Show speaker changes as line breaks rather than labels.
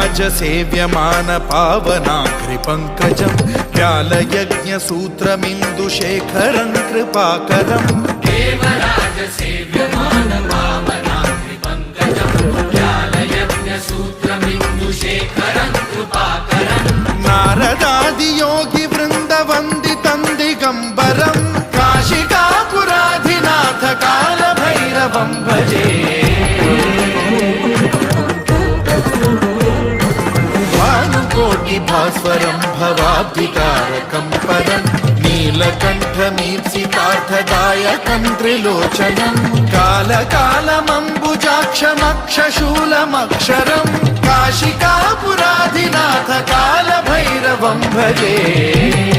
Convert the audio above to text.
देवराजसेव्यमान पावनाग्रिपङ्कजं व्यालयज्ञसूत्रमिन्दुशेखरं कृपाकरं
देवराजसेव्यमान पावनाग्रिपङ्कजं व्यालयज्ञसूत्रमिन्दुशेखरं कृपाकरं
नारदादियोगिवृन्दवन्दितं दिगम्बरं काशिकापुराधिनाथ कालभैरवं भजे भास्वरं भवाब्धितारकं परं नीलकण्ठमीप्सितार्थदायकं त्रिलोचनं कालकालमम्बुजाक्षमक्षशूलमक्षरं काशिकापुराधिनाथ कालभैरवं भजे।